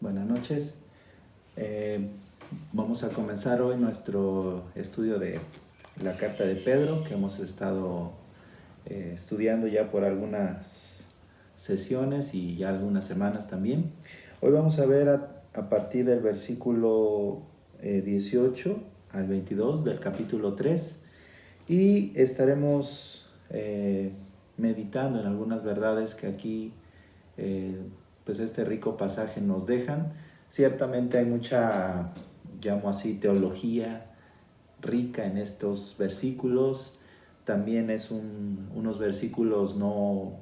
Buenas noches. Eh, Vamos a comenzar hoy nuestro estudio de la carta de Pedro, que hemos estado estudiando ya por algunas sesiones y ya algunas semanas también. Hoy vamos a ver a partir del versículo 18 al 22 del capítulo 3 y estaremos meditando en algunas verdades que aquí pues este rico pasaje nos dejan. Ciertamente hay mucha, llamo así, teología rica en estos versículos. También es unos versículos no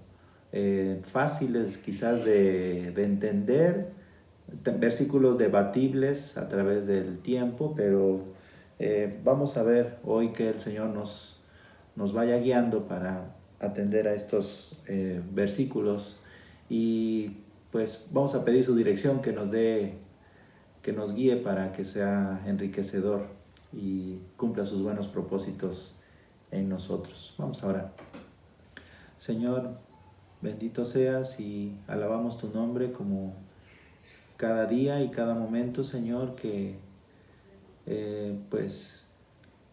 fáciles quizás de entender, versículos debatibles a través del tiempo, pero vamos a ver hoy que el Señor nos vaya guiando para atender a estos versículos y pues vamos a pedir su dirección, que nos guíe para que sea enriquecedor y cumpla sus buenos propósitos en nosotros. Vamos a orar. Señor, bendito seas y alabamos tu nombre como cada día y cada momento, Señor, que pues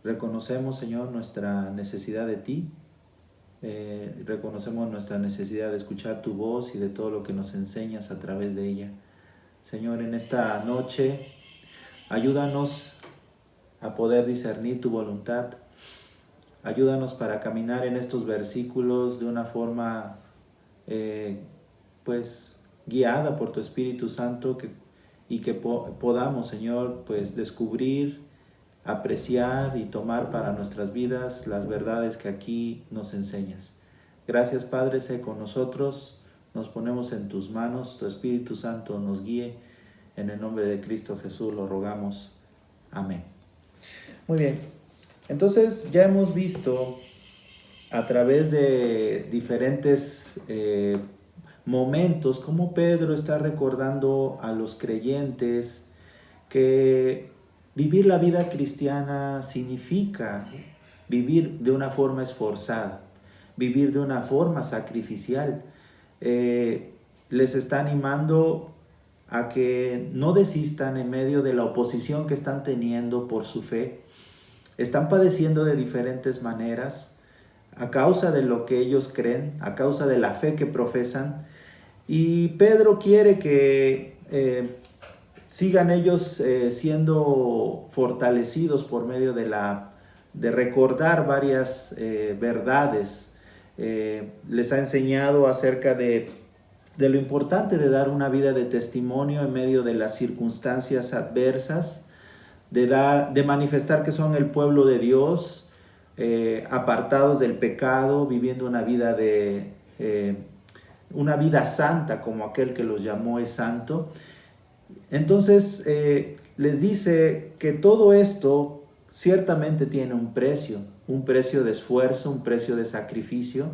reconocemos, Señor, nuestra necesidad de ti. Reconocemos nuestra necesidad de escuchar tu voz y de todo lo que nos enseñas a través de ella. Señor, en esta noche, ayúdanos a poder discernir tu voluntad. Ayúdanos para caminar en estos versículos de una forma, pues, guiada por tu Espíritu Santo y que podamos, Señor, pues, descubrir, apreciar y tomar para nuestras vidas las verdades que aquí nos enseñas. Gracias, Padre, sé con nosotros, nos ponemos en tus manos, tu Espíritu Santo nos guíe, en el nombre de Cristo Jesús lo rogamos. Amén. Muy bien, entonces ya hemos visto a través de diferentes momentos cómo Pedro está recordando a los creyentes que vivir la vida cristiana significa vivir de una forma esforzada, vivir de una forma sacrificial. Les está animando a que no desistan en medio de la oposición que están teniendo por su fe. Están padeciendo de diferentes maneras a causa de lo que ellos creen, a causa de la fe que profesan. Y Pedro quiere que sigan ellos siendo fortalecidos por medio de recordar varias verdades. Les ha enseñado acerca de lo importante de dar una vida de testimonio en medio de las circunstancias adversas, de manifestar que son el pueblo de Dios, apartados del pecado, viviendo una vida una vida santa, como aquel que los llamó es santo. Entonces les dice que todo esto ciertamente tiene un precio de esfuerzo, un precio de sacrificio.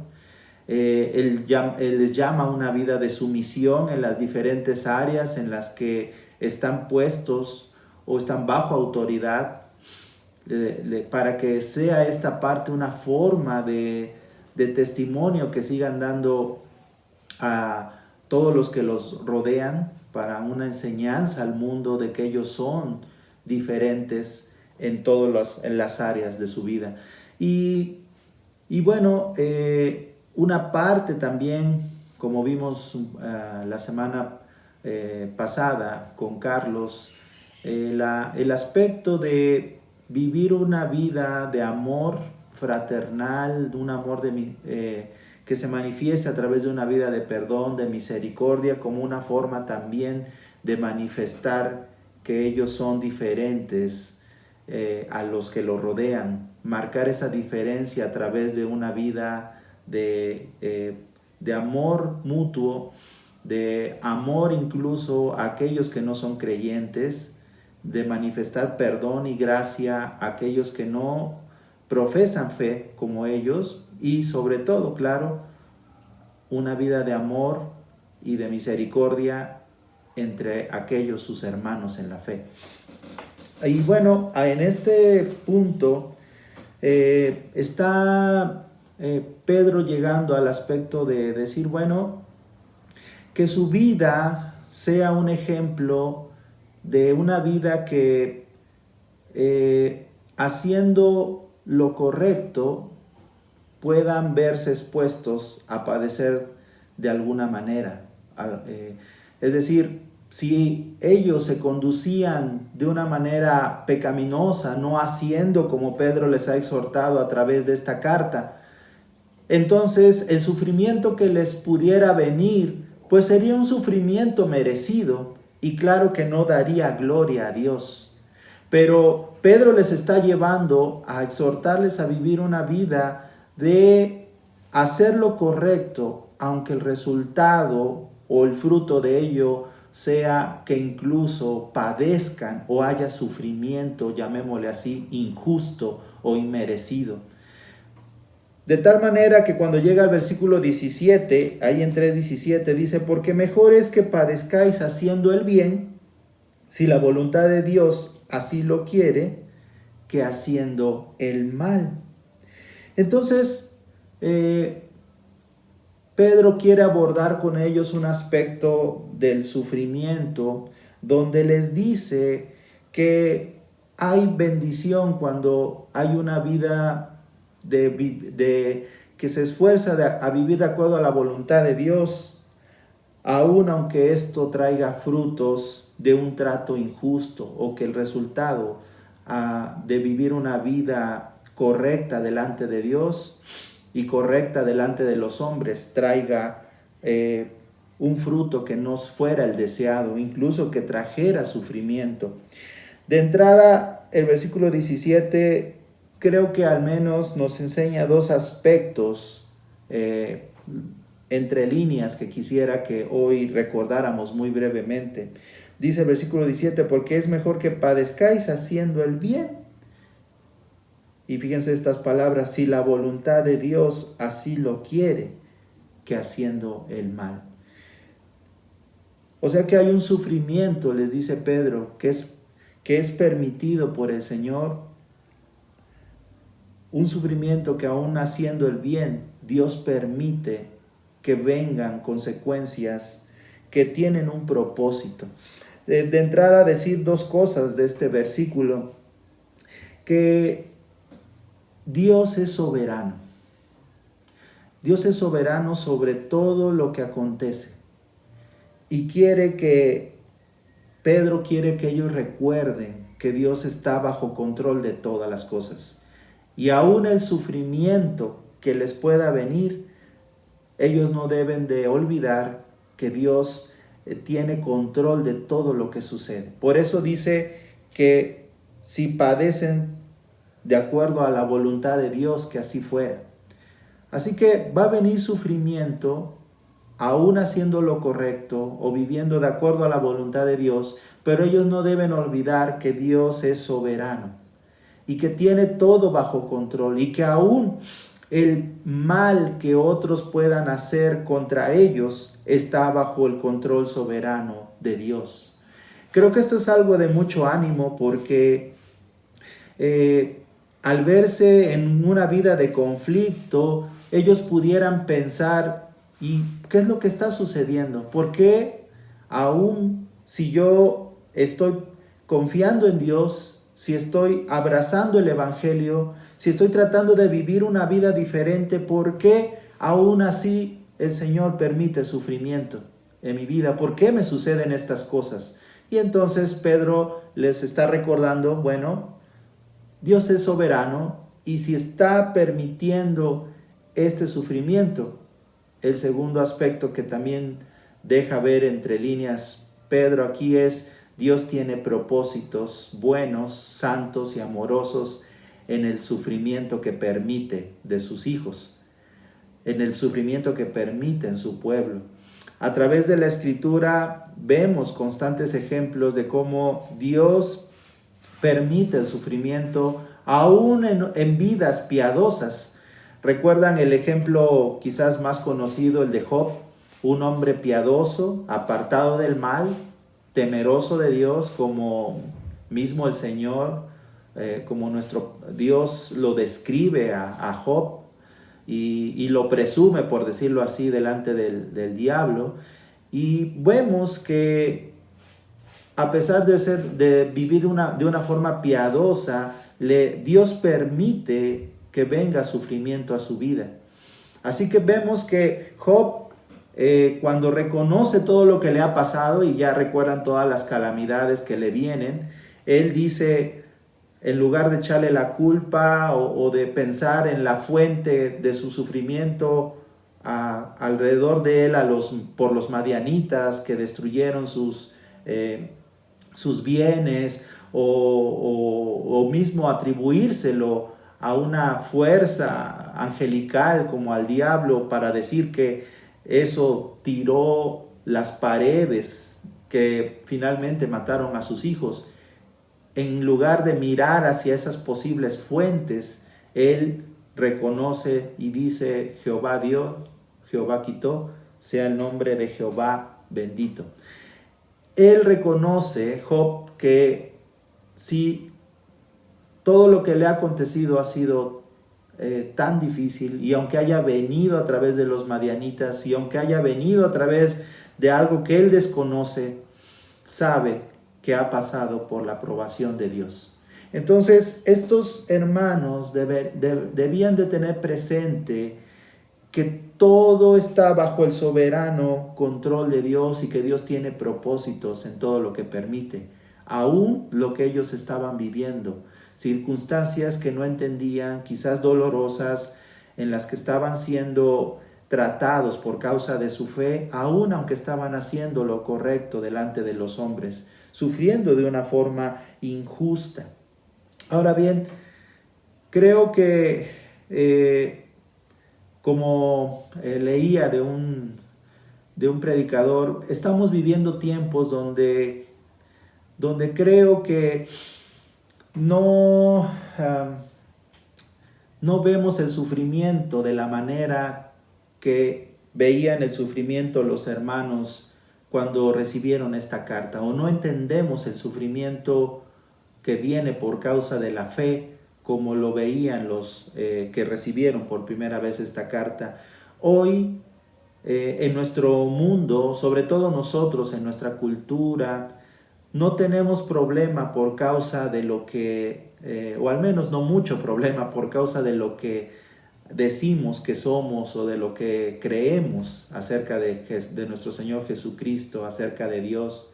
Él les llama a una vida de sumisión en las diferentes áreas en las que están puestos o están bajo autoridad, para que sea esta parte una forma de testimonio que sigan dando a todos los que los rodean, para una enseñanza al mundo de que ellos son diferentes en todas las áreas de su vida. Y bueno, una parte también, como vimos la semana pasada con Carlos, el aspecto de vivir una vida de amor fraternal, de un amor que se manifieste a través de una vida de perdón, de misericordia, como una forma también de manifestar que ellos son diferentes a los que los rodean, marcar esa diferencia a través de una vida de amor mutuo, de amor incluso a aquellos que no son creyentes, de manifestar perdón y gracia a aquellos que no profesan fe como ellos, y sobre todo, claro, una vida de amor y de misericordia entre aquellos sus hermanos en la fe. Y bueno, en este punto está Pedro llegando al aspecto de decir, bueno, que su vida sea un ejemplo de una vida que haciendo lo correcto puedan verse expuestos a padecer de alguna manera. Es decir, si ellos se conducían de una manera pecaminosa, no haciendo como Pedro les ha exhortado a través de esta carta, entonces el sufrimiento que les pudiera venir, pues sería un sufrimiento merecido y claro que no daría gloria a Dios. Pero Pedro les está llevando a exhortarles a vivir una vida de hacer lo correcto, aunque el resultado o el fruto de ello sea que incluso padezcan o haya sufrimiento, llamémosle así, injusto o inmerecido. De tal manera que cuando llega al versículo 17, ahí en 3:17 dice, porque mejor es que padezcáis haciendo el bien, si la voluntad de Dios así lo quiere, que haciendo el mal. Entonces, Pedro quiere abordar con ellos un aspecto del sufrimiento, donde les dice que hay bendición cuando hay una vida que se esfuerza a vivir de acuerdo a la voluntad de Dios, aun aunque esto traiga frutos de un trato injusto o que el resultado de vivir una vida correcta delante de Dios y correcta delante de los hombres traiga un fruto que no fuera el deseado, incluso que trajera sufrimiento. De entrada, el versículo 17 creo que al menos nos enseña dos aspectos entre líneas que quisiera que hoy recordáramos muy brevemente. Dice el versículo 17, porque es mejor que padezcáis haciendo el bien. Y fíjense estas palabras, si la voluntad de Dios así lo quiere, que haciendo el mal. O sea que hay un sufrimiento, les dice Pedro, que es permitido por el Señor. Un sufrimiento que aún haciendo el bien, Dios permite que vengan consecuencias que tienen un propósito. De entrada decir dos cosas de este versículo, que Dios es soberano. Dios es soberano sobre todo lo que acontece. Y Pedro quiere que ellos recuerden que Dios está bajo control de todas las cosas. Y aún el sufrimiento que les pueda venir, ellos no deben de olvidar que Dios tiene control de todo lo que sucede. Por eso dice que si padecen de acuerdo a la voluntad de Dios, que así fuera. Así que va a venir sufrimiento, aún haciendo lo correcto o viviendo de acuerdo a la voluntad de Dios, pero ellos no deben olvidar que Dios es soberano y que tiene todo bajo control y que aún el mal que otros puedan hacer contra ellos está bajo el control soberano de Dios. Creo que esto es algo de mucho ánimo porque al verse en una vida de conflicto, ellos pudieran pensar, ¿y qué es lo que está sucediendo? ¿Por qué aún si yo estoy confiando en Dios, si estoy abrazando el Evangelio, si estoy tratando de vivir una vida diferente, ¿por qué aún así el Señor permite sufrimiento en mi vida? ¿Por qué me suceden estas cosas? Y entonces Pedro les está recordando, bueno, Dios es soberano y si está permitiendo este sufrimiento, el segundo aspecto que también deja ver entre líneas Pedro aquí es, Dios tiene propósitos buenos, santos y amorosos en el sufrimiento que permite de sus hijos, en el sufrimiento que permite en su pueblo. A través de la Escritura vemos constantes ejemplos de cómo Dios permite el sufrimiento aún en vidas piadosas. ¿Recuerdan el ejemplo quizás más conocido, el de Job? Un hombre piadoso, apartado del mal, temeroso de Dios, como mismo el Señor, como nuestro Dios lo describe a Job y lo presume, por decirlo así, delante del diablo. Y vemos que a pesar de vivir de una forma piadosa, Dios permite que venga sufrimiento a su vida. Así que vemos que Job, cuando reconoce todo lo que le ha pasado y ya recuerdan todas las calamidades que le vienen, él dice, en lugar de echarle la culpa o de pensar en la fuente de su sufrimiento alrededor de él por los madianitas que destruyeron sus bienes o mismo atribuírselo a una fuerza angelical como al diablo para decir que eso tiró las paredes que finalmente mataron a sus hijos. En lugar de mirar hacia esas posibles fuentes, él reconoce y dice: Jehová dio, Jehová quitó, sea el nombre de Jehová bendito. Él reconoce, Job, que si todo lo que le ha acontecido ha sido tan difícil, y aunque haya venido a través de los madianitas, y aunque haya venido a través de algo que él desconoce, sabe que ha pasado por la aprobación de Dios. Entonces, estos hermanos debían de tener presente que todo está bajo el soberano control de Dios y que Dios tiene propósitos en todo lo que permite, aún lo que ellos estaban viviendo, circunstancias que no entendían, quizás dolorosas, en las que estaban siendo tratados por causa de su fe, aún aunque estaban haciendo lo correcto delante de los hombres, sufriendo de una forma injusta. Ahora bien, creo que como leía de un predicador, estamos viviendo tiempos donde creo que no, no vemos el sufrimiento de la manera que veían el sufrimiento los hermanos cuando recibieron esta carta, o no entendemos el sufrimiento que viene por causa de la fe como lo veían los que recibieron por primera vez esta carta. Hoy, en nuestro mundo, sobre todo nosotros, en nuestra cultura, no tenemos problema por causa de lo que, o al menos no mucho problema por causa de lo que decimos que somos o de lo que creemos acerca de nuestro Señor Jesucristo, acerca de Dios.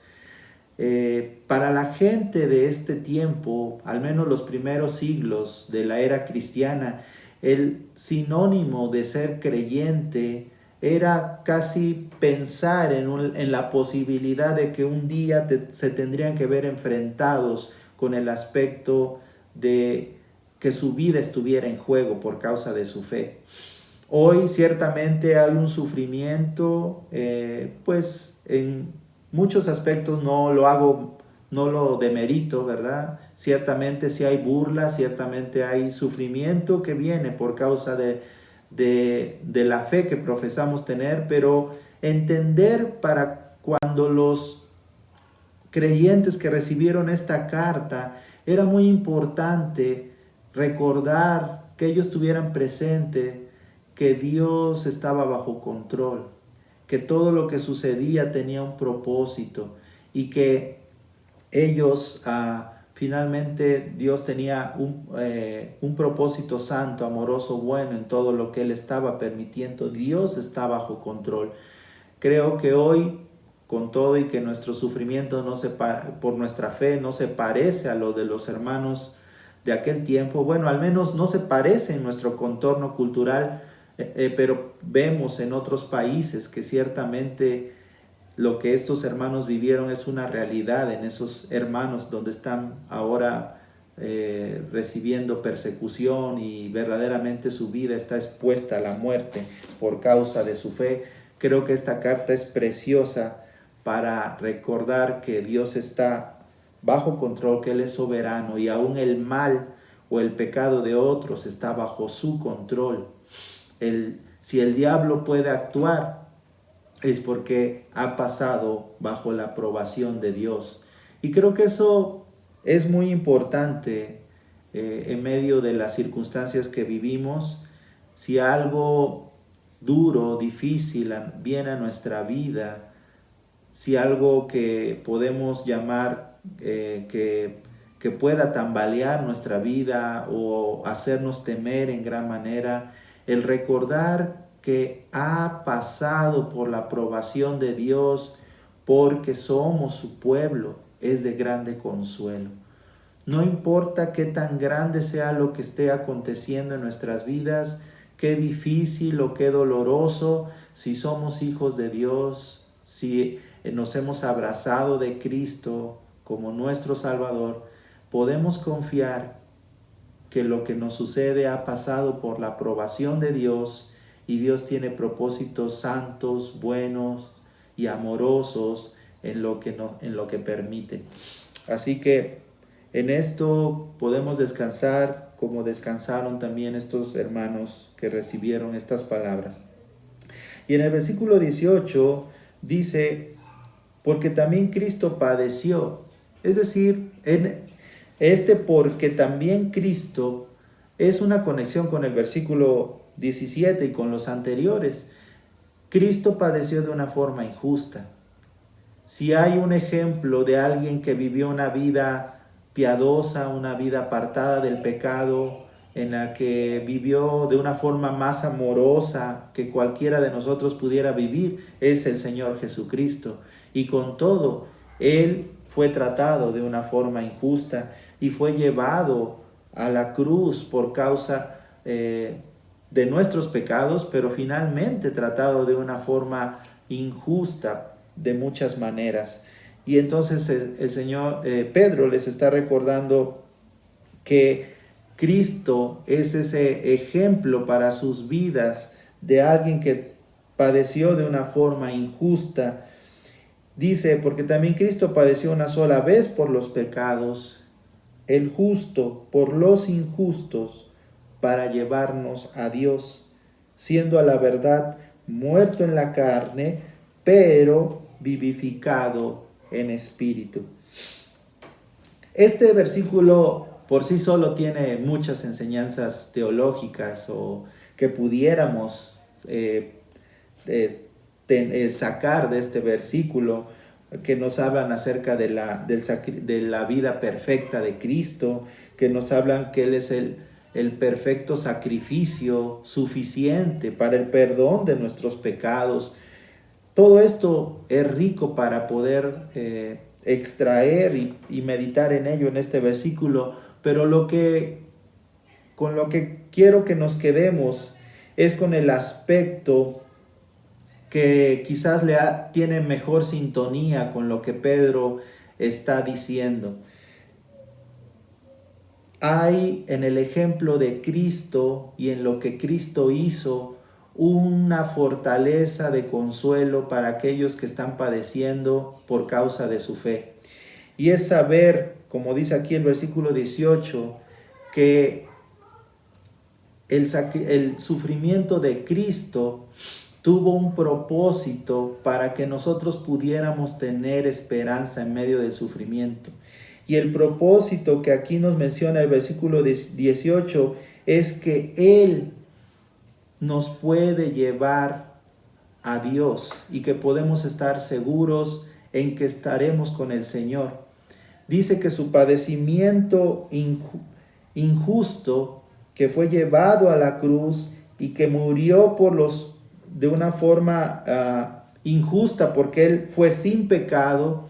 Para la gente de este tiempo, al menos los primeros siglos de la era cristiana, el sinónimo de ser creyente era casi pensar en la posibilidad de que un día se tendrían que ver enfrentados con el aspecto de que su vida estuviera en juego por causa de su fe. Hoy ciertamente hay un sufrimiento, pues en muchos aspectos no lo demerito, ¿verdad? Ciertamente sí hay burla, ciertamente hay sufrimiento que viene por causa de la fe que profesamos tener, pero entender para cuando los creyentes que recibieron esta carta, era muy importante recordar que ellos tuvieran presente que Dios estaba bajo control, que todo lo que sucedía tenía un propósito y que ellos finalmente Dios tenía un propósito santo, amoroso, bueno en todo lo que Él estaba permitiendo. Dios está bajo control. Creo que hoy, con todo y que nuestro sufrimiento por nuestra fe no se parece a lo de los hermanos de aquel tiempo, bueno, al menos no se parece en nuestro contorno cultural, pero vemos en otros países que ciertamente lo que estos hermanos vivieron es una realidad en esos hermanos donde están ahora recibiendo persecución y verdaderamente su vida está expuesta a la muerte por causa de su fe. Creo que esta carta es preciosa para recordar que Dios está bajo control, que Él es soberano y aún el mal o el pecado de otros está bajo su control. Si el diablo puede actuar, es porque ha pasado bajo la aprobación de Dios. Y creo que eso es muy importante en medio de las circunstancias que vivimos. Si algo duro, difícil viene a nuestra vida, si algo que podemos llamar que pueda tambalear nuestra vida o hacernos temer en gran manera, el recordar que ha pasado por la aprobación de Dios porque somos su pueblo, es de grande consuelo. No importa qué tan grande sea lo que esté aconteciendo en nuestras vidas, qué difícil o qué doloroso, si somos hijos de Dios, si nos hemos abrazado de Cristo como nuestro Salvador, podemos confiar que lo que nos sucede ha pasado por la aprobación de Dios y Dios tiene propósitos santos, buenos y amorosos en lo que permite. Así que en esto podemos descansar como descansaron también estos hermanos que recibieron estas palabras. Y en el versículo 18 dice, porque también Cristo padeció. Es decir, porque también Cristo es una conexión con el versículo 17 y con los anteriores. Cristo padeció de una forma injusta. Si hay un ejemplo de alguien que vivió una vida piadosa, una vida apartada del pecado, en la que vivió de una forma más amorosa que cualquiera de nosotros pudiera vivir, es el Señor Jesucristo. Y con todo, Él fue tratado de una forma injusta y fue llevado a la cruz por causa de nuestros pecados, pero finalmente tratado de una forma injusta de muchas maneras. Y entonces el Señor, Pedro les está recordando que Cristo es ese ejemplo para sus vidas de alguien que padeció de una forma injusta. Dice, porque también Cristo padeció una sola vez por los pecados, el justo por los injustos, para llevarnos a Dios, siendo a la verdad muerto en la carne, pero vivificado en espíritu. Este versículo por sí solo tiene muchas enseñanzas teológicas o que pudiéramos sacar de este versículo, que nos hablan acerca de la vida perfecta de Cristo, que nos hablan que Él es el perfecto sacrificio suficiente para el perdón de nuestros pecados. Todo esto es rico para poder extraer y meditar en ello en este versículo, pero con lo que quiero que nos quedemos es con el aspecto que quizás tiene mejor sintonía con lo que Pedro está diciendo. Hay en el ejemplo de Cristo y en lo que Cristo hizo una fortaleza de consuelo para aquellos que están padeciendo por causa de su fe. Y es saber, como dice aquí el versículo 18, que el sufrimiento de Cristo tuvo un propósito para que nosotros pudiéramos tener esperanza en medio del sufrimiento. Y el propósito que aquí nos menciona el versículo 18 es que Él nos puede llevar a Dios y que podemos estar seguros en que estaremos con el Señor. Dice que su padecimiento injusto, que fue llevado a la cruz y que murió de una forma injusta porque Él fue sin pecado,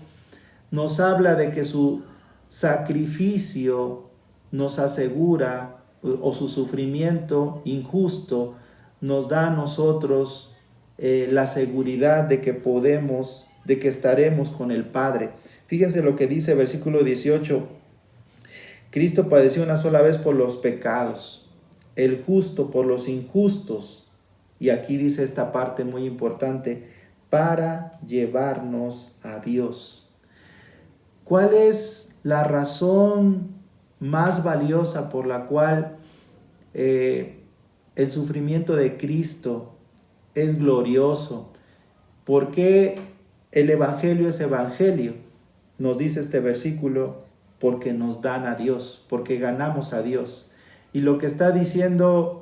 nos habla de que su sacrificio nos asegura, o su sufrimiento injusto nos da a nosotros la seguridad de que estaremos con el Padre. Fíjense lo que dice versículo 18. Cristo padeció una sola vez por los pecados, el justo por los injustos. Y aquí dice esta parte muy importante, para llevarnos a Dios. ¿Cuál es la razón más valiosa por la cual el sufrimiento de Cristo es glorioso? ¿Por qué el Evangelio es Evangelio? Nos dice este versículo, porque nos dan a Dios, porque ganamos a Dios. Y lo que está diciendo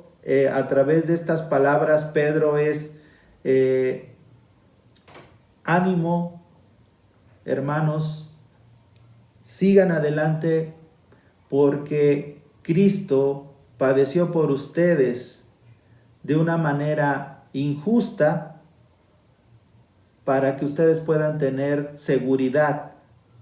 a través de estas palabras Pedro es ánimo, hermanos, sigan adelante porque Cristo padeció por ustedes de una manera injusta para que ustedes puedan tener seguridad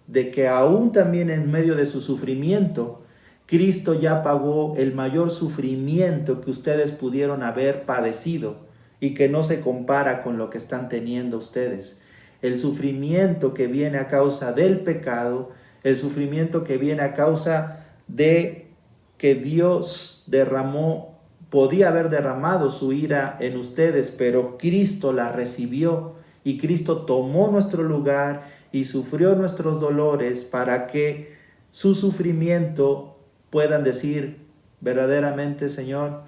de que aún también en medio de su sufrimiento, Cristo ya pagó el mayor sufrimiento que ustedes pudieron haber padecido y que no se compara con lo que están teniendo ustedes. El sufrimiento que viene a causa del pecado, el sufrimiento que viene a causa de que Dios podía haber derramado su ira en ustedes, pero Cristo la recibió y Cristo tomó nuestro lugar y sufrió nuestros dolores para que su sufrimiento puedan decir verdaderamente, Señor,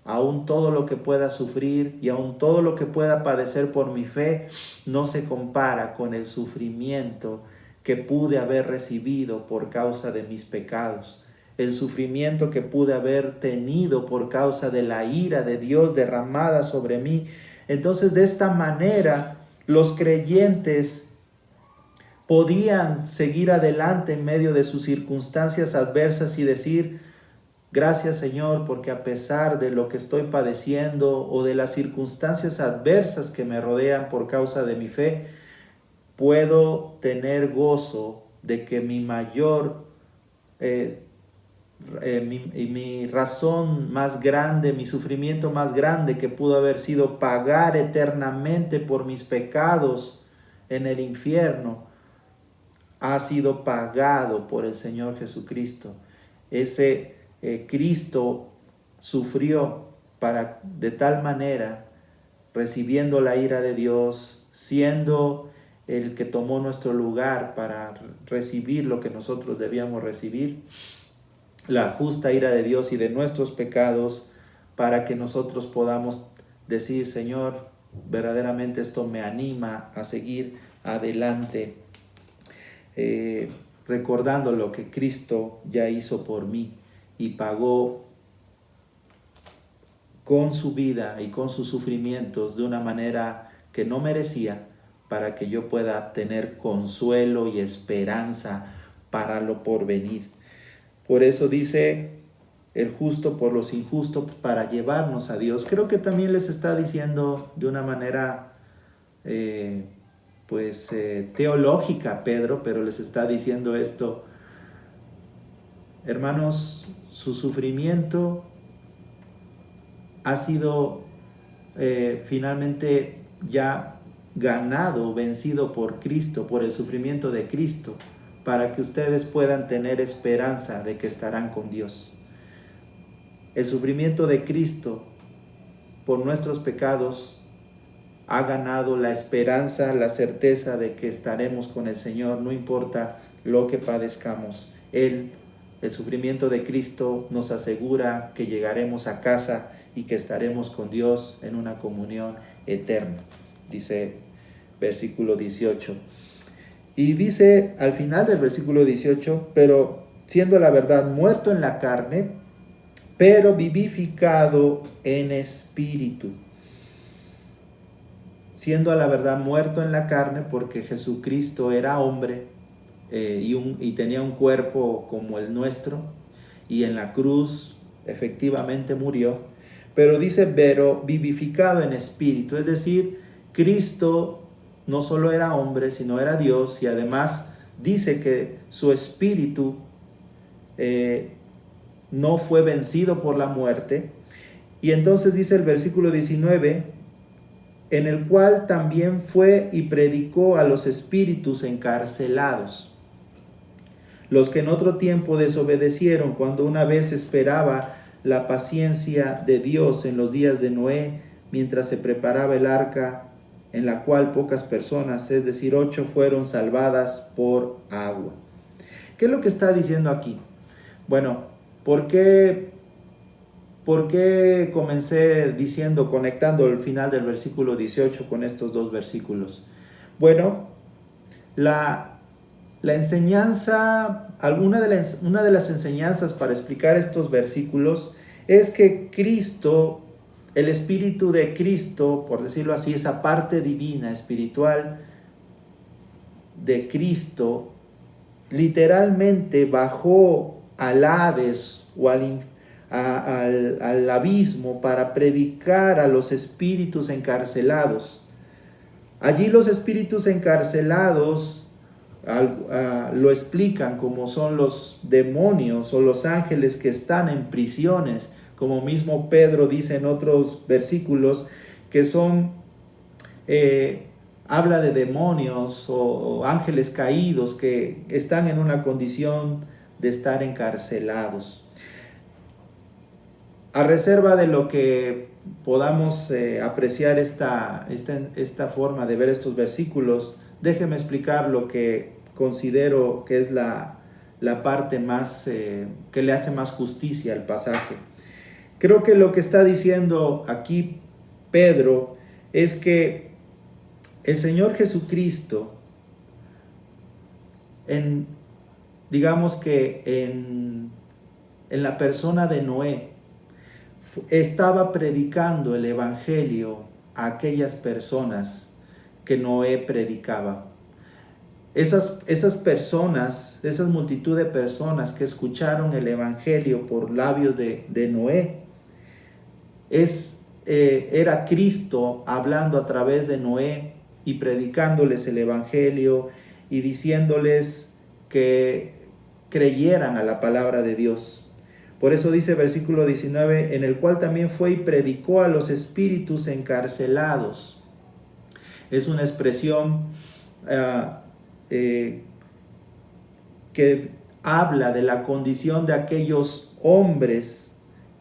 aún todo lo que pueda sufrir y aún todo lo que pueda padecer por mi fe no se compara con el sufrimiento que pude haber recibido por causa de mis pecados, el sufrimiento que pude haber tenido por causa de la ira de Dios derramada sobre mí. Entonces, de esta manera, los creyentes podían seguir adelante en medio de sus circunstancias adversas y decir, gracias Señor, porque a pesar de lo que estoy padeciendo o de las circunstancias adversas que me rodean por causa de mi fe, puedo tener gozo de que mi mayor, mi razón más grande, mi sufrimiento más grande que pudo haber sido pagar eternamente por mis pecados en el infierno, ha sido pagado por el Señor Jesucristo. Ese Cristo sufrió de tal manera, recibiendo la ira de Dios, siendo el que tomó nuestro lugar para recibir lo que nosotros debíamos recibir, la justa ira de Dios y de nuestros pecados, para que nosotros podamos decir, Señor, verdaderamente esto me anima a seguir adelante, recordando lo que Cristo ya hizo por mí y pagó con su vida y con sus sufrimientos de una manera que no merecía, para que yo pueda tener consuelo y esperanza para lo porvenir. Por eso dice el justo por los injustos, para llevarnos a Dios. Creo que también les está diciendo de una manera teológica Pedro, pero les está diciendo esto: hermanos, su sufrimiento ha sido finalmente ya ganado, vencido por Cristo, por el sufrimiento de Cristo, para que ustedes puedan tener esperanza de que estarán con Dios. El sufrimiento de Cristo por nuestros pecados ha ganado la esperanza, la certeza de que estaremos con el Señor, no importa lo que padezcamos. El sufrimiento de Cristo nos asegura que llegaremos a casa y que estaremos con Dios en una comunión eterna, dice versículo 18. Y dice al final del versículo 18, pero siendo la verdad muerto en la carne, pero vivificado en espíritu. Siendo a la verdad muerto en la carne, porque Jesucristo era hombre y tenía un cuerpo como el nuestro, y en la cruz efectivamente murió, pero dice, pero vivificado en espíritu, es decir, Cristo no solo era hombre, sino era Dios, y además dice que su espíritu no fue vencido por la muerte. Y entonces dice el versículo 19, en el cual también fue y predicó a los espíritus encarcelados, los que en otro tiempo desobedecieron, cuando una vez esperaba la paciencia de Dios en los días de Noé, mientras se preparaba el arca, en la cual pocas personas, es decir, 8, fueron salvadas por agua. ¿Qué es lo que está diciendo aquí? Bueno, ¿por qué comencé conectando el final del versículo 18 con estos dos versículos? Bueno, la enseñanza, una de las enseñanzas para explicar estos versículos es que Cristo, el Espíritu de Cristo, por decirlo así, esa parte divina, espiritual, de Cristo literalmente bajó al Hades o al abismo para predicar a los espíritus encarcelados. Allí los espíritus encarcelados lo explican como son los demonios o los ángeles que están en prisiones, como mismo Pedro dice en otros versículos, que son, habla de demonios o ángeles caídos que están en una condición de estar encarcelados. A reserva de lo que podamos apreciar esta forma de ver estos versículos, déjeme explicar lo que considero que es la parte más que le hace más justicia al pasaje. Creo que lo que está diciendo aquí Pedro es que el Señor Jesucristo, digamos que en la persona de Noé, estaba predicando el evangelio a aquellas personas que Noé predicaba. Esas personas, esa multitud de personas que escucharon el evangelio por labios de Noé, era Cristo hablando a través de Noé y predicándoles el evangelio y diciéndoles que creyeran a la palabra de Dios. Por eso dice versículo 19, en el cual también fue y predicó a los espíritus encarcelados. Es una expresión que habla de la condición de aquellos hombres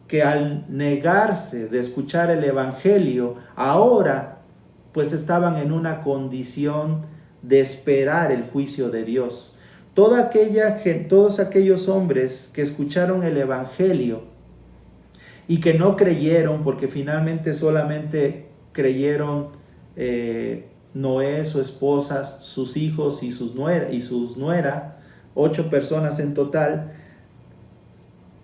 que al negarse de escuchar el evangelio, ahora pues estaban en una condición de esperar el juicio de Dios. Todos aquellos hombres que escucharon el evangelio y que no creyeron, porque finalmente solamente creyeron Noé, su esposa, sus hijos y sus nueras, 8 personas en total.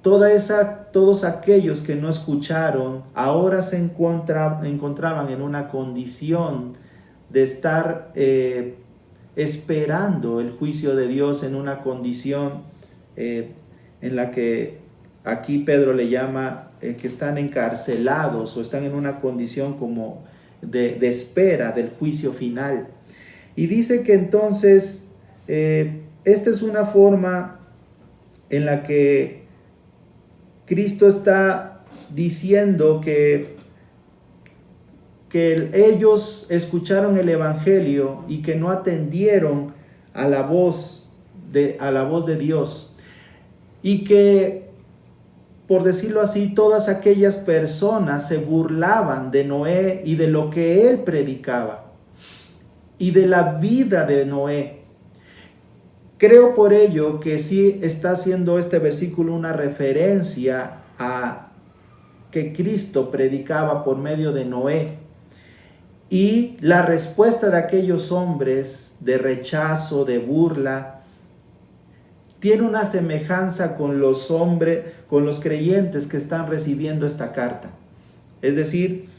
Todos aquellos que no escucharon ahora se encontraban en una condición de estar esperando el juicio de Dios, en una condición en la que aquí Pedro le llama que están encarcelados o están en una condición como de espera del juicio final. Y dice que entonces esta es una forma en la que Cristo está diciendo que ellos escucharon el evangelio y que no atendieron a la voz de Dios, y que, por decirlo así, todas aquellas personas se burlaban de Noé y de lo que él predicaba y de la vida de Noé. Creo por ello que sí está haciendo este versículo una referencia a que Cristo predicaba por medio de Noé, y la respuesta de aquellos hombres de rechazo, de burla, tiene una semejanza con los creyentes que están recibiendo esta carta. Es decir,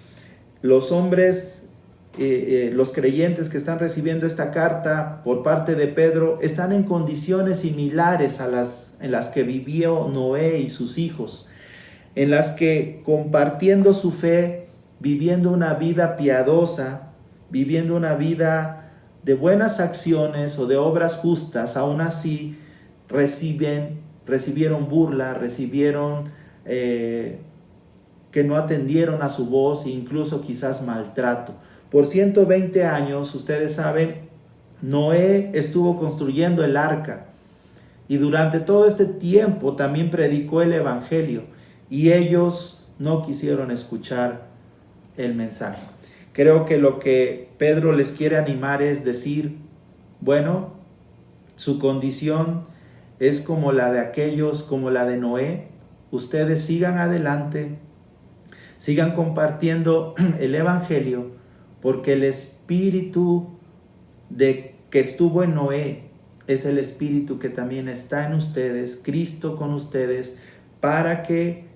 los hombres, los creyentes que están recibiendo esta carta por parte de Pedro están en condiciones similares en las que vivió Noé y sus hijos, en las que, compartiendo su fe, viviendo una vida piadosa, viviendo una vida de buenas acciones o de obras justas, aún así recibieron burla, recibieron que no atendieron a su voz e incluso quizás maltrato. Por 120 años, ustedes saben, Noé estuvo construyendo el arca, y durante todo este tiempo también predicó el evangelio, y ellos no quisieron escuchar el mensaje. Creo que lo que Pedro les quiere animar es decir, bueno, su condición es como la de aquellos, como la de Noé. Ustedes sigan adelante, sigan compartiendo el evangelio, porque el espíritu que estuvo en Noé es el espíritu que también está en ustedes, Cristo con ustedes, para que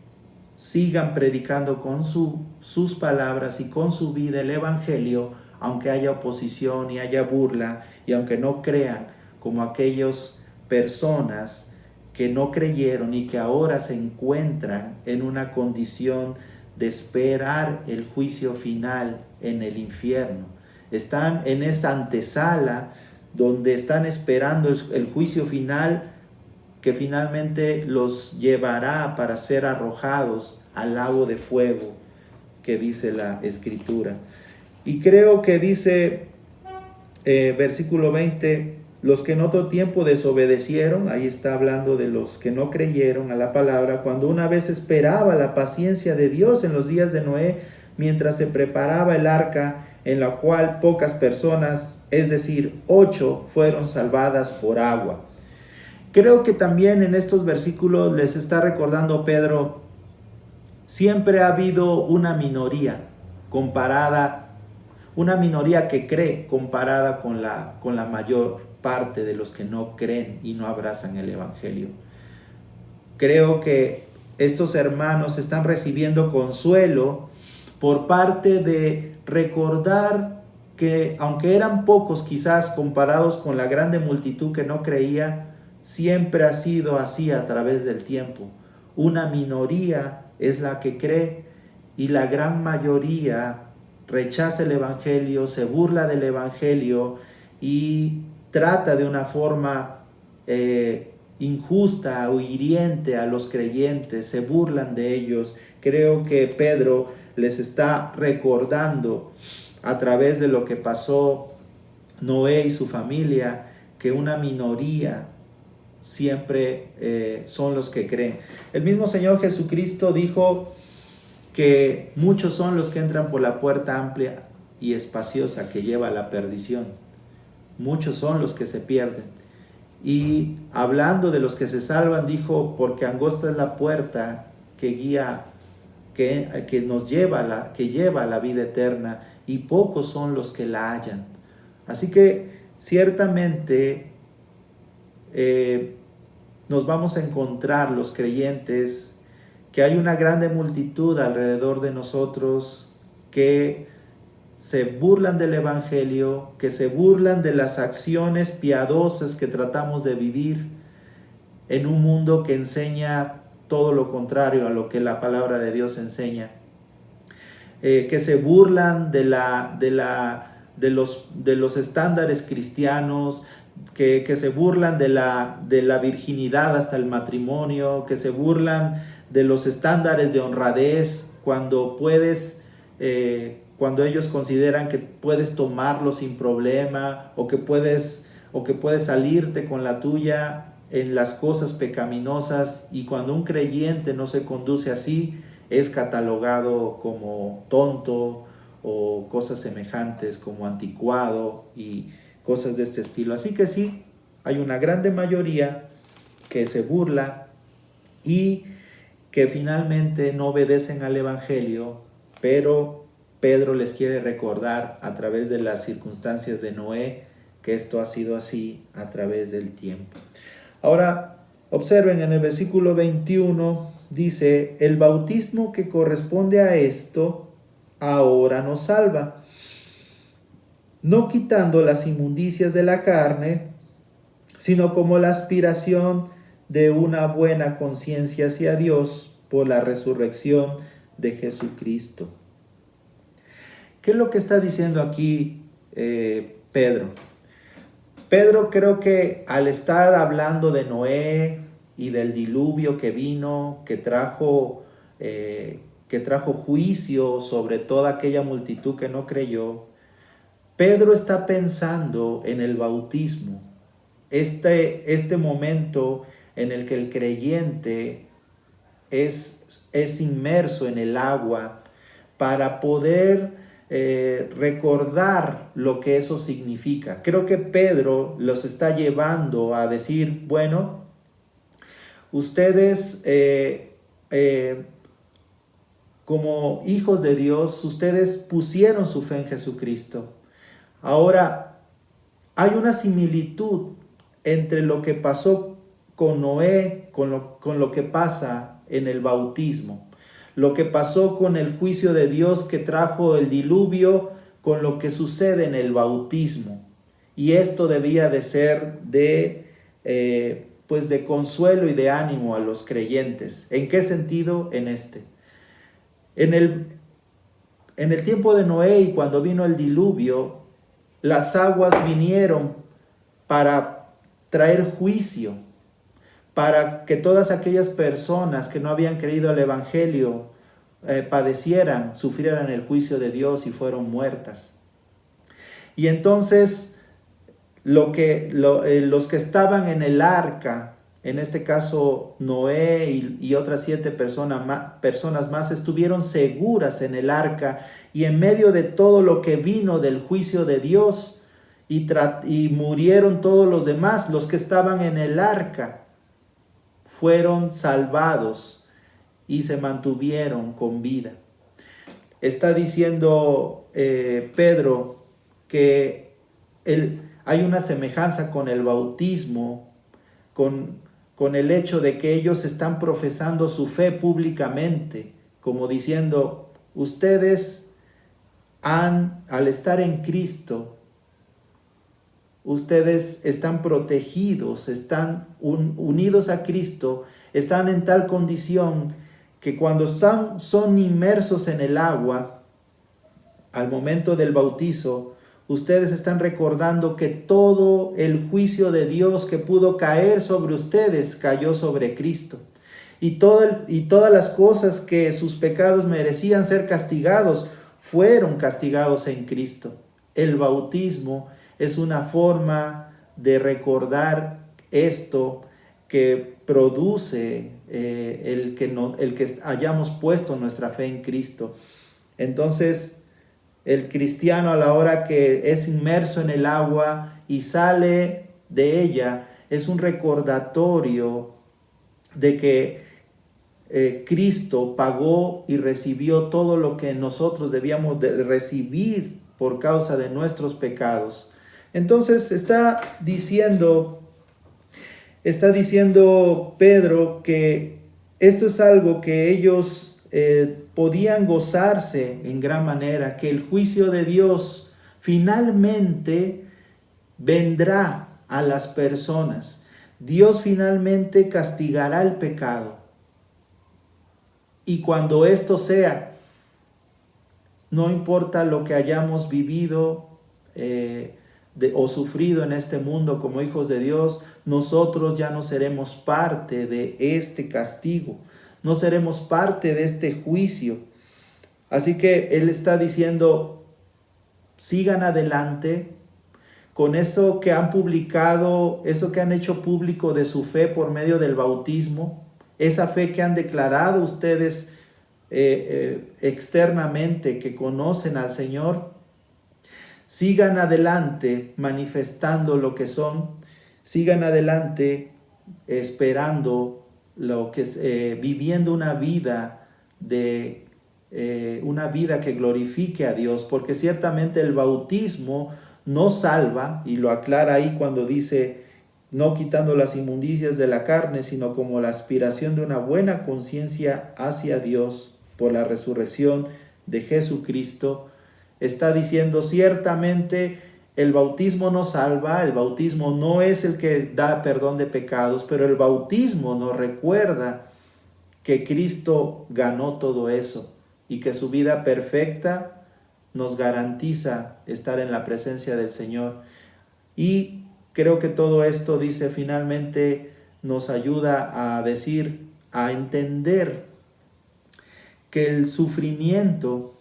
sigan predicando con sus palabras y con su vida el evangelio, aunque haya oposición y haya burla y aunque no crean como aquellas personas que no creyeron y que ahora se encuentran en una condición de esperar el juicio final en el infierno. Están en esa antesala donde están esperando el juicio final que finalmente los llevará para ser arrojados al lago de fuego que dice la Escritura. Y creo que dice versículo 20, los que en otro tiempo desobedecieron, ahí está hablando de los que no creyeron a la palabra, cuando una vez esperaba la paciencia de Dios en los días de Noé, mientras se preparaba el arca, en la cual pocas personas, es decir, 8, fueron salvadas por agua. Creo que también en estos versículos les está recordando Pedro, siempre ha habido una minoría que cree comparada con la mayor parte de los que no creen y no abrazan el Evangelio. Creo que estos hermanos están recibiendo consuelo por parte de recordar que aunque eran pocos quizás comparados con la grande multitud que no creía, siempre ha sido así a través del tiempo. Una minoría es la que cree y la gran mayoría rechaza el Evangelio, se burla del Evangelio y trata de una forma injusta o hiriente a los creyentes, se burlan de ellos. Creo que Pedro les está recordando a través de lo que pasó Noé y su familia, que una minoría siempre son los que creen. El mismo Señor Jesucristo dijo que muchos son los que entran por la puerta amplia y espaciosa que lleva a la perdición. Muchos son los que se pierden. Y hablando de los que se salvan, dijo, porque angosta es la puerta que guía, que nos lleva que lleva a la vida eterna, y pocos son los que la hallan. Así que ciertamente nos vamos a encontrar los creyentes que hay una grande multitud alrededor de nosotros que se burlan del Evangelio, que se burlan de las acciones piadosas que tratamos de vivir en un mundo que enseña todo lo contrario a lo que la palabra de Dios enseña, que se burlan de los estándares cristianos, que se burlan de la virginidad hasta el matrimonio, que se burlan de los estándares de honradez cuando ellos consideran que puedes tomarlo sin problema o que puedes salirte con la tuya en las cosas pecaminosas, y cuando un creyente no se conduce así es catalogado como tonto o cosas semejantes, como anticuado y cosas de este estilo. Así que sí, hay una grande mayoría que se burla y que finalmente no obedecen al Evangelio, pero Pedro les quiere recordar a través de las circunstancias de Noé que esto ha sido así a través del tiempo. Ahora, observen en el versículo 21, dice, el bautismo que corresponde a esto ahora nos salva, no quitando las inmundicias de la carne, sino como la aspiración de una buena conciencia hacia Dios por la resurrección de Jesucristo. ¿Qué es lo que está diciendo aquí Pedro? Pedro, creo que al estar hablando de Noé y del diluvio que vino, que trajo juicio sobre toda aquella multitud que no creyó, Pedro está pensando en el bautismo, este momento en el que el creyente es inmerso en el agua para poder recordar lo que eso significa. Creo que Pedro los está llevando a decir, bueno, ustedes como hijos de Dios, ustedes pusieron su fe en Jesucristo. Ahora, hay una similitud entre lo que pasó con Noé, con lo que pasa en el bautismo. Lo que pasó con el juicio de Dios que trajo el diluvio, con lo que sucede en el bautismo. Y esto debía de ser pues de consuelo y de ánimo a los creyentes. ¿En qué sentido? En este. En el tiempo de Noé y cuando vino el diluvio, las aguas vinieron para traer juicio, para que todas aquellas personas que no habían creído al Evangelio padecieran, sufrieran el juicio de Dios y fueron muertas. Y entonces los que estaban en el arca, en este caso Noé y otras 7 personas más, estuvieron seguras en el arca y en medio de todo lo que vino del juicio de Dios y murieron todos los demás, los que estaban en el arca fueron salvados y se mantuvieron con vida. Está diciendo Pedro que hay una semejanza con el bautismo, con el hecho de que ellos están profesando su fe públicamente, como diciendo, ustedes al estar en Cristo, ustedes están protegidos, están unidos a Cristo, están en tal condición que cuando son inmersos en el agua, al momento del bautizo, ustedes están recordando que todo el juicio de Dios que pudo caer sobre ustedes cayó sobre Cristo. Y todas las cosas que sus pecados merecían ser castigados, fueron castigados en Cristo. El bautismo es una forma de recordar esto que produce el que hayamos puesto nuestra fe en Cristo. Entonces, el cristiano a la hora que es inmerso en el agua y sale de ella, es un recordatorio de que Cristo pagó y recibió todo lo que nosotros debíamos de recibir por causa de nuestros pecados. Entonces está diciendo Pedro que esto es algo que ellos podían gozarse en gran manera, que el juicio de Dios finalmente vendrá a las personas. Dios finalmente castigará el pecado. Y cuando esto sea, no importa lo que hayamos vivido o sufrido en este mundo como hijos de Dios, nosotros ya no seremos parte de este castigo, no seremos parte de este juicio. Así que Él está diciendo, sigan adelante con eso que han publicado, eso que han hecho público de su fe por medio del bautismo, esa fe que han declarado ustedes externamente, que conocen al Señor. Sigan adelante manifestando lo que son, sigan adelante esperando lo que es, viviendo una vida una vida que glorifique a Dios, porque ciertamente el bautismo no salva, y lo aclara ahí cuando dice, no quitando las inmundicias de la carne, sino como la aspiración de una buena conciencia hacia Dios por la resurrección de Jesucristo. Está diciendo, ciertamente el bautismo no salva, el bautismo no es el que da perdón de pecados, pero el bautismo nos recuerda que Cristo ganó todo eso y que su vida perfecta nos garantiza estar en la presencia del Señor. Y creo que todo esto, dice, finalmente nos ayuda a decir, a entender que el sufrimiento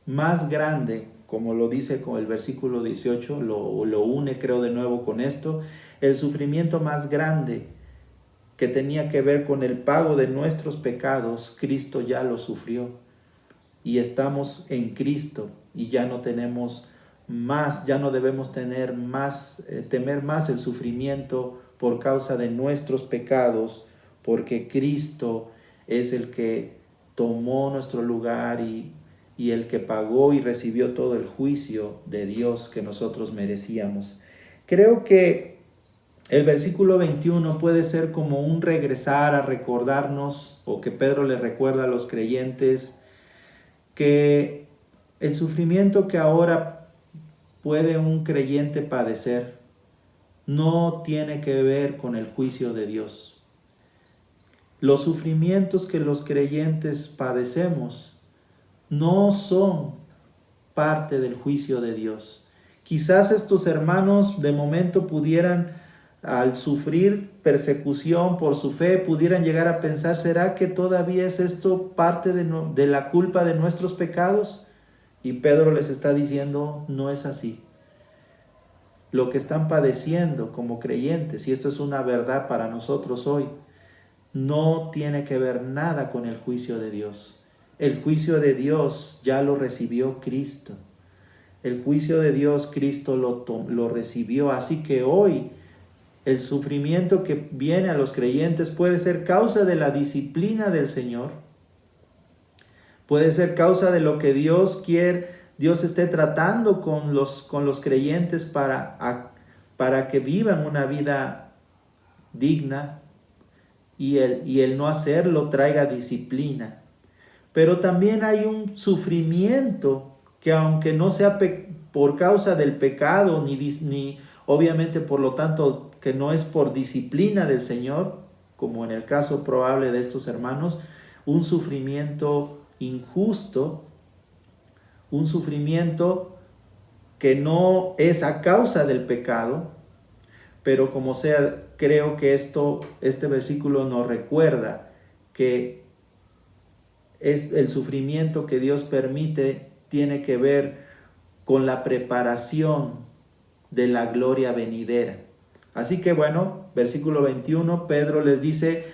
más grande, como lo dice con el versículo 18, lo une creo de nuevo con esto, el sufrimiento más grande que tenía que ver con el pago de nuestros pecados, Cristo ya lo sufrió. Y estamos en Cristo y ya no tenemos más, ya no debemos temer más el sufrimiento por causa de nuestros pecados, porque Cristo es el que tomó nuestro lugar y el que pagó y recibió todo el juicio de Dios que nosotros merecíamos. Creo que el versículo 21 puede ser como un regresar a recordarnos, o que Pedro le recuerda a los creyentes, que el sufrimiento que ahora puede un creyente padecer no tiene que ver con el juicio de Dios. Los sufrimientos que los creyentes padecemos no son parte del juicio de Dios. Quizás estos hermanos de momento pudieran, al sufrir persecución por su fe, pudieran llegar a pensar, ¿será que todavía es esto parte de la culpa de nuestros pecados? Y Pedro les está diciendo, no es así. Lo que están padeciendo como creyentes, y esto es una verdad para nosotros hoy, no tiene que ver nada con el juicio de Dios. El juicio de Dios ya lo recibió Cristo. El juicio de Dios Cristo lo recibió, así que hoy el sufrimiento que viene a los creyentes puede ser causa de la disciplina del Señor, puede ser causa de lo que Dios quiere, Dios esté tratando con los creyentes para que vivan una vida digna y el no hacerlo traiga disciplina. Pero también hay un sufrimiento que aunque no sea por causa del pecado, ni obviamente por lo tanto que no es por disciplina del Señor, como en el caso probable de estos hermanos, un sufrimiento injusto, un sufrimiento que no es a causa del pecado, pero como sea, creo que este versículo nos recuerda que es el sufrimiento que Dios permite tiene que ver con la preparación de la gloria venidera. Así que bueno, versículo 21, Pedro les dice,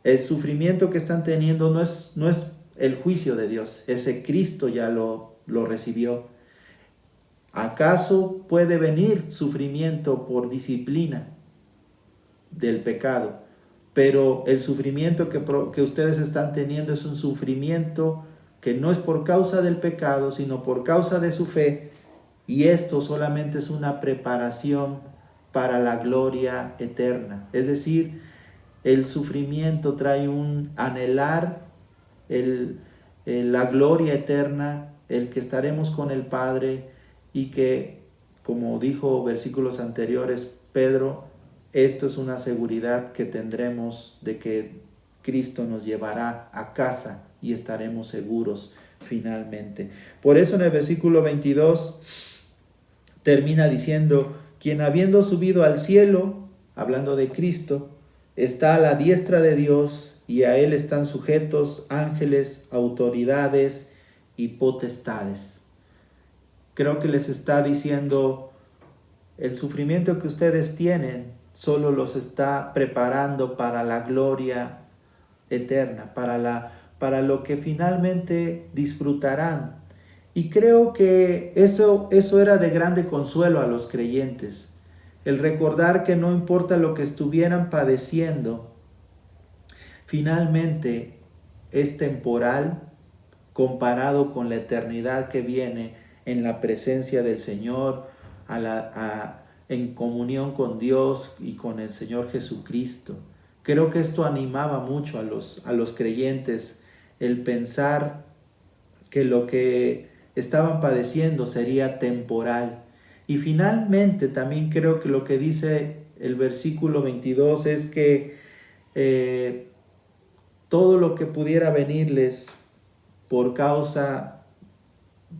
el sufrimiento que están teniendo no es el juicio de Dios, ese Cristo ya lo recibió. ¿Acaso puede venir sufrimiento por disciplina del pecado? Pero el sufrimiento que ustedes están teniendo es un sufrimiento que no es por causa del pecado, sino por causa de su fe, y esto solamente es una preparación para la gloria eterna. Es decir, el sufrimiento trae un anhelar la gloria eterna, el que estaremos con el Padre y que, como dijo versículos anteriores Pedro, esto es una seguridad que tendremos de que Cristo nos llevará a casa y estaremos seguros finalmente. Por eso en el versículo 22 termina diciendo, quien habiendo subido al cielo, hablando de Cristo, está a la diestra de Dios y a él están sujetos ángeles, autoridades y potestades. Creo que les está diciendo, el sufrimiento que ustedes tienen solo los está preparando para la gloria eterna, para lo que finalmente disfrutarán. Y creo que eso era de grande consuelo a los creyentes. El recordar que no importa lo que estuvieran padeciendo, finalmente es temporal comparado con la eternidad que viene en la presencia del Señor, en comunión con Dios y con el Señor Jesucristo. Creo que esto animaba mucho a los creyentes, el pensar que lo que estaban padeciendo sería temporal. Y finalmente también creo que lo que dice el versículo 22 es que todo lo que pudiera venirles por causa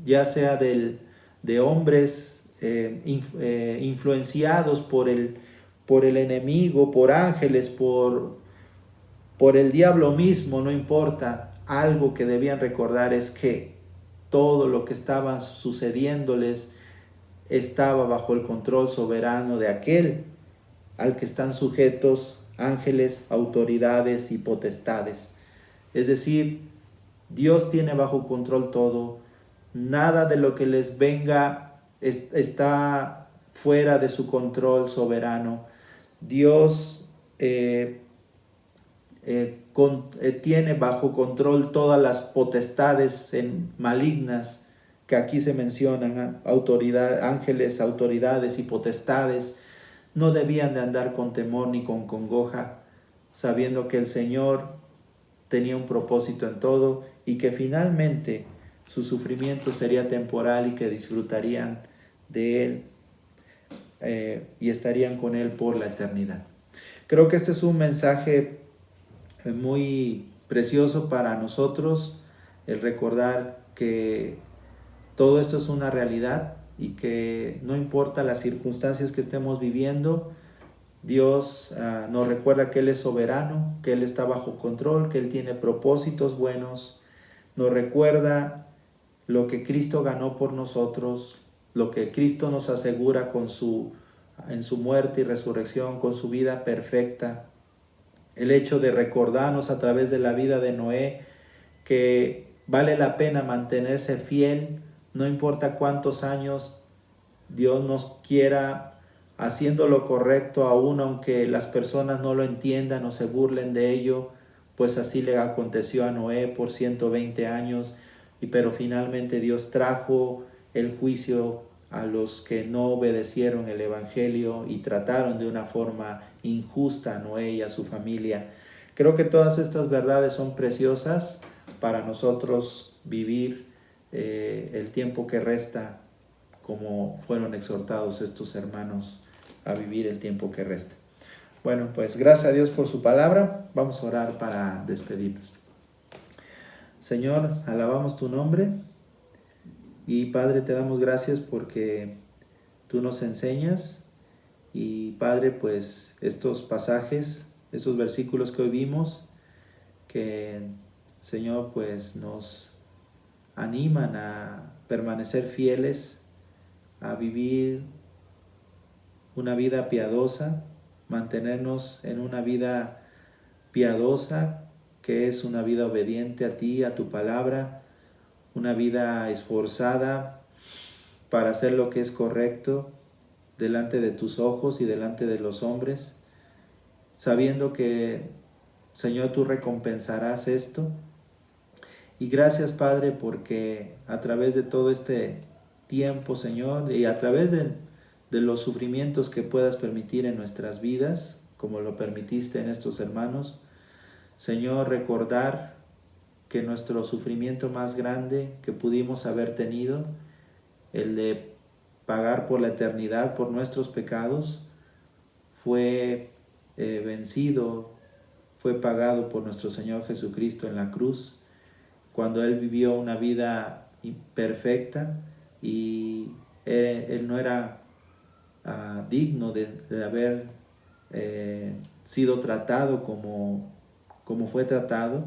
ya sea de hombres influenciados por el enemigo, por ángeles, por el diablo mismo, no importa. Algo que debían recordar es que todo lo que estaba sucediéndoles estaba bajo el control soberano de aquel al que están sujetos ángeles, autoridades y potestades. Es decir, Dios tiene bajo control todo. Nada de lo que les venga está fuera de su control soberano. Dios tiene bajo control todas las potestades malignas que aquí se mencionan, ángeles, autoridades y potestades. No debían de andar con temor ni con congoja, sabiendo que el Señor tenía un propósito en todo y que finalmente su sufrimiento sería temporal y que disfrutarían de Él y estarían con Él por la eternidad. Creo que este es un mensaje muy precioso para nosotros, el recordar que todo esto es una realidad y que no importa las circunstancias que estemos viviendo, Dios nos recuerda que Él es soberano, que Él está bajo control, que Él tiene propósitos buenos. Nos recuerda lo que Cristo ganó por nosotros, lo que Cristo nos asegura en su muerte y resurrección, con su vida perfecta. El hecho de recordarnos a través de la vida de Noé que vale la pena mantenerse fiel, no importa cuántos años Dios nos quiera haciendo lo correcto, aún aunque las personas no lo entiendan o se burlen de ello, pues así le aconteció a Noé por 120 años, pero finalmente Dios trajo el juicio a los que no obedecieron el Evangelio y trataron de una forma injusta a Noé y a su familia. Creo que todas estas verdades son preciosas para nosotros vivir el tiempo que resta como fueron exhortados estos hermanos a vivir el tiempo que resta. Bueno, pues gracias a Dios por su palabra. Vamos a orar para despedirnos. Señor, alabamos tu nombre y Padre, te damos gracias porque tú nos enseñas y Padre, pues estos pasajes, estos versículos que hoy vimos, que Señor, pues nos animan a permanecer fieles, a vivir una vida piadosa, mantenernos en una vida piadosa, que es una vida obediente a ti, a tu palabra, una vida esforzada para hacer lo que es correcto delante de tus ojos y delante de los hombres, sabiendo que, Señor, tú recompensarás esto. Y gracias, Padre, porque a través de todo este tiempo, Señor, y a través de los sufrimientos que puedas permitir en nuestras vidas, como lo permitiste en estos hermanos, Señor, recordar que nuestro sufrimiento más grande que pudimos haber tenido, el de pagar por la eternidad por nuestros pecados, fue vencido, fue pagado por nuestro Señor Jesucristo en la cruz, cuando Él vivió una vida perfecta y Él no era digno de haber sido tratado como fue tratado,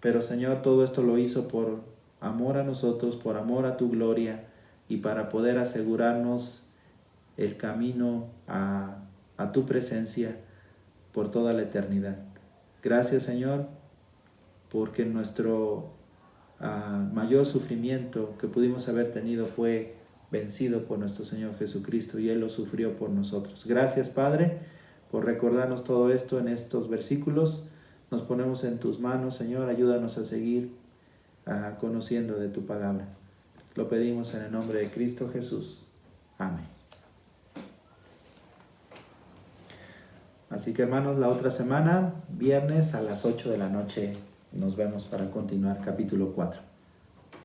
pero Señor, todo esto lo hizo por amor a nosotros, por amor a tu gloria y para poder asegurarnos el camino a tu presencia por toda la eternidad. Gracias, Señor, porque nuestro mayor sufrimiento que pudimos haber tenido fue vencido por nuestro Señor Jesucristo y Él lo sufrió por nosotros. Gracias, Padre, por recordarnos todo esto en estos versículos. Nos ponemos en tus manos, Señor, ayúdanos a seguir conociendo de tu palabra. Lo pedimos en el nombre de Cristo Jesús. Amén. Así que, hermanos, la otra semana, viernes a las 8 de la noche, nos vemos para continuar capítulo 4.